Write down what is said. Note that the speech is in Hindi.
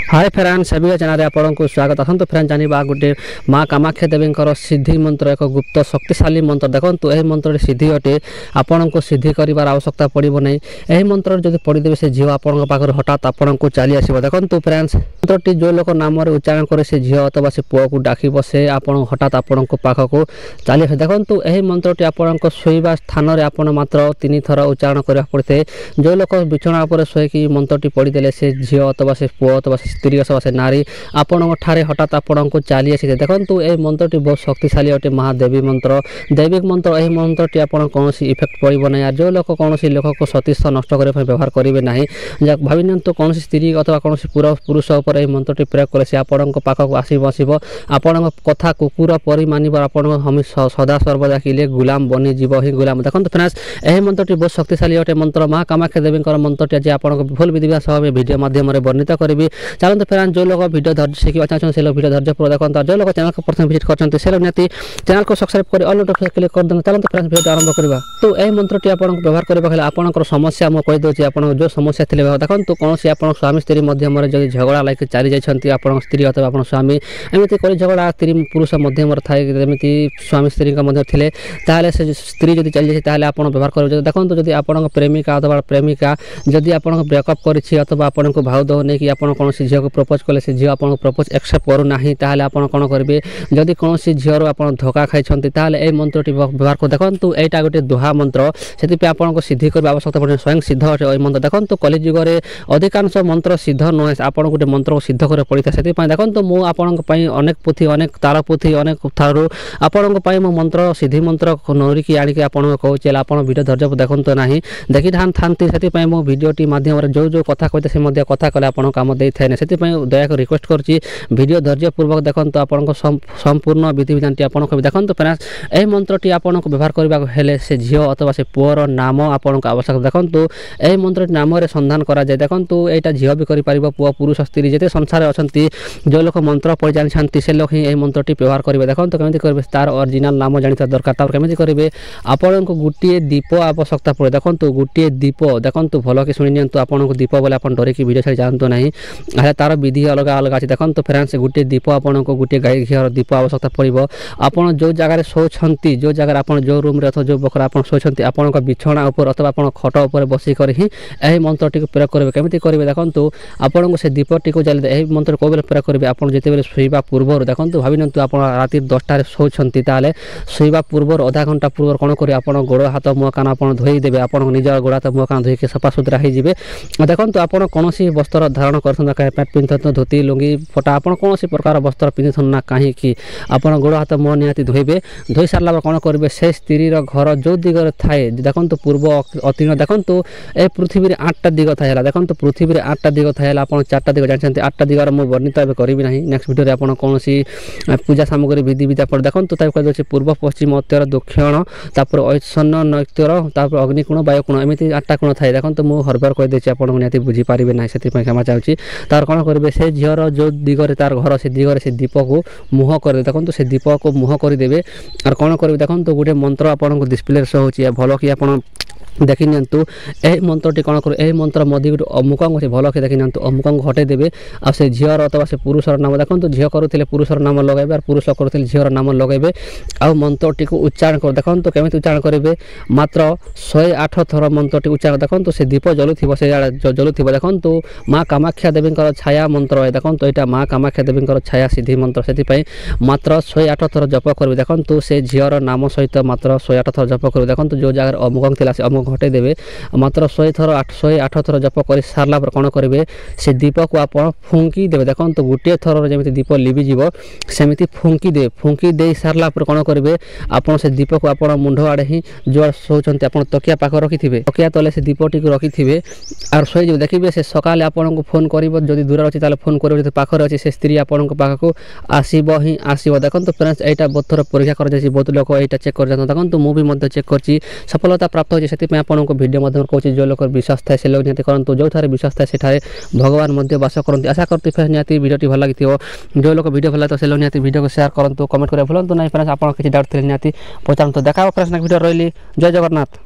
हाय फ्रेंड्स सभी चैनल आपको स्वागत आसतु फ्रेंड्स जाना गोटे माँ कामाख्या देवी सिद्धि मंत्र एक गुप्त शक्तिशाली मंत्र देखो यह मंत्र सिद्धि अटे आपण को सिद्धि कर आवश्यकता पड़ो ना यह मंत्र जब पढ़ीदेवे से झील आपण पाखे हठात आपन को चली आस देखो फ्रेंड्स मंत्रटी जो लोक नाम उच्चारण करे से झील अथवा से पुआ को डाक से आपण हठात आपण पाखक चली आस देखो यह मंत्रटी आपण शोवा स्थान में आप मात्र 3 थर उच्चारण करा पड़ता है जो लोक बिछना पर शोक मंत्रटी पढ़ीदे से झील अथवा से पुआ अथवा स्त्री अथवा से नारी आपण हठात आपण को चली आसी देखो यह मंत्रटी बहुत शक्तिशाली अटे महादेवी मंत्र दैविक मंत्र यह मंत्रटी आपण कौन इफेक्ट पड़ो ना जो लोक कौन लोक को सतीस्थ नष्ट करने व्यवहार करेंगे ना भावी नियंतु कौन स्त्री अथवा कौन पुरुष उपर यह मंत्रटी प्रयोग करे से आपण पाखक आसी बसब आपण कथा कुकुर परी मानव आपण हम सदा सर्वदा किले गुलाम बनी जीव ही गुलाम देखो फ्रेंड्स यह मंत्रटी बहुत शक्तिशाली अटे मंत्र माँ कामाख्या देवी मंत्रटी आज आपको भूल विधि वीडियो माध्यम वर्णित करी चलते फ्रेंड्स जो लोग वीडियो धैर्य शिखा चाहते से वीडियो धैर्य पूरा देखते जो लोग चैनल को प्रथम विजिट करते से निहाती चैनल को सब्सक्राइब कर ऑल नोटिफिकेशन क्लिक कर देना चलते फ्रेंड्स वीडियो आरंभ करवा तो यह मंत्रटी आपको व्यवहार करने आपंकर समस्या मुझे कहीदे आप जो समस्या थे देखो कौन आप स्वामी स्त्री मध्यम जब झगड़ा लाइक चली जाती आप स्त्री अथवा आप स्वामी एमती कर झगड़ा स्त्री पुरुष मध्यम थाए जमी स्वामी स्त्री थे से स्त्री जब चली जाए आप व्यवहार कर देखो जब आप प्रेमिका अथवा प्रेमिका जदि आप ब्रेकअप कर अथवा आपन को भाव दो नहीं कि आप कौन झील को प्रपोज कले से झील आपको प्रपोज एक्सेप्ट करूना ताल आप कौन करेंगे जदि कौन झील आप धोखा खाई यह मंत्रटी व्यवहार कर देखो यहाँ गोटे दुहा मंत्र से आपको सिद्धि करने आवश्यकता पड़े स्वयं सिद्ध अटे मंत्र देखो कलिजुग में अधिकांश मंत्र सिद्ध नुहे आप गोटे मंत्र को सिद्ध कर पड़ता है से देखो मुझे अनेक पुथी अनेक तार पुथी अनेक थारू आपण मो मंत्र सिद्धि मंत्र नरिकी आनिक आपको कहूँ आप वीडियो धैर्य देखते ना देखी था से मो भिडियोटी माध्यम जो जो कथा कहते से कथा कले आप कम दे थाए से दया रिक्वेस्ट करुँची वीडियो धैर्य पूर्वक देखो आपको संपूर्ण विधि विधान आपको देखो फ्रेंड्स यह मंत्रटी आपको व्यवहार करने से झील अथवा से पुअर नाम आपको आवश्यक देखो यह मंत्र नाम संधान करा जाए देखो यहाँ झील भी कर पुआ पुरुष स्त्री जिते संसार अच्छा जो लोग मंत्र पढ़ी जानी से लोग ही यह मंत्रटी व्यवहार करेंगे देखो कमी करेंगे तार ओरिजिनल नाम जाना दरकार कमी करेंगे आपन को गोटे दीप आवश्यकता पड़े देखो गोटे दीप देखो भल कि शुणी नियंतु आपको दीप बोले आप डरिकी वीडियो छाड़ी जानते ना तार विधि अलग अलग अच्छे देखो फ्रेंड्स गोटे दीप आपको गोटे गाई घीर दीप आवश्यकता पड़ो आपड़ जो जगह शोचती जो जगह आप जो रूम अथवा जो बखरा आप शोचती आपण बिछना उपर अथवा आप खट उपर बसिक ही यही मंत्रटी को प्रयोग करेंगे केमी करेंगे देखो आपन को से दीपटी को जल्दी यही मंत्र कौ प्रयोग करेंगे आप जिते शोवा पूर्व देखो भावी नियंतु आप राति 10टार शोचती शोवा पूर्व आधा घंटा पूर्व कौन करेंगे आप गोड़ हाथ मुह कान आप धोईदेवे आप निज गोड़ हाथ मुह कान धोईक सफा सुतरा हो देखो आप कौन वस्त्र धारण कर पैंट पिंधु धोती लुंगी फटा आप कौन प्रकार वस्त्र पिंधु ना कहीं आप गोड़ हाथ मुह निहाती धोइबे धोई सारा कौन करेंगे से स्त्री घर जो दिगरे थाए देखो पूर्व अतीर्ण देखो ए पृथ्वी 8टा दिग थाए देखो पृथ्वी 8टा दिग थाए आप 4टा दिग जानते 8टा दिगर मुझे वर्णित करी ना नेक्स्ट वीडियो आप कौन पूजा सामग्री विधि विधा पड़े देखो कही पूर्व पश्चिम उत्तर दक्षिण तापर ऐश्वर्य नैतर अग्निकोण वायुकोण एमती 8टा कोण थाए देखो मुझे हरबार कहीदे आपको निहाती बुझीपारे ना से क्षमा चाहूँगी तार कौन करेंगे से झीर जो दिगरे तार घर से दिगरे से दीप को मुह कर देखो से दीप को मुह करदेवे और कौन करेंगे देखो गोटे मंत्र आपको डिस्प्ले शो हो भल कि आप देखी नियंतु यही मंत्रटी कौन कर यही मंत्र मध्य गोटे अमुकंग से भल कि देखी नियंतु अमुकंग हटेदेवे आ से झीर अथवा से पुरुषर नाम देखो झील करुले पुरुषर नाम लगेबे और पुरुष करुले झीर नाम लगेबे आ मंत्रटी को उच्चारण कर देखो केमी उच्चारण करेंगे मात्र 108 थर मंत्रटी उच्चारण देखो से दीप जलुव से जलुव देखो माँ कामाख्या देवी छाया मंत्र है देखो यहाँ माँ कामाख्या देवी छाया सिद्धि मंत्र से मात्र 108 थर जप करेंगे देखो से झीर नाम सहित मात्र 108 थर जप करेंगे देखो जो जगह अमुकंग थी अमुक घटेदेवे मात्र 108 थर जप कर सारा पर कौन करेंगे से दीप को आप फुंकी देवे देखो गोटे थर जमी दीप लिभिज सेमती फुंकी दे सारा पर कौन करेंगे आप से दीप को आप मुंड आड़े ही जो शोचते आप तकिया पाख रखिथे तकिया तले से दीपटी को रखिथे और शोज देखिए से सकाले आपको फोन कर दूर अच्छी फोन कर पाखे अच्छे से स्त्री आपको पाखक आसब ही आसब देखो फ्रेंड्स यहाँ बहुत थर परीक्षा कर बहुत लोग यहाँ चेक कर देखो मुझे चेक कर सफलता प्राप्त होती आपको वीडियो मध्यम कहूँ जो लोग विश्वास थाए से लोग निहती करूँ जो थे विश्वास थाए से भगवान मध्य वास करते आशा करती फ्रेंड्स निहती वीडियो भल लगी जो लोग वीडियो भल लगे से लोग निहती वीडियो को शेयर करूँ कमेंट करें भूलु ना फ्रेंड्स आप किसी डाउट थे निहती पचारूँ देखा फ्रेंड्स वीडियो रही जय जगन्नाथ।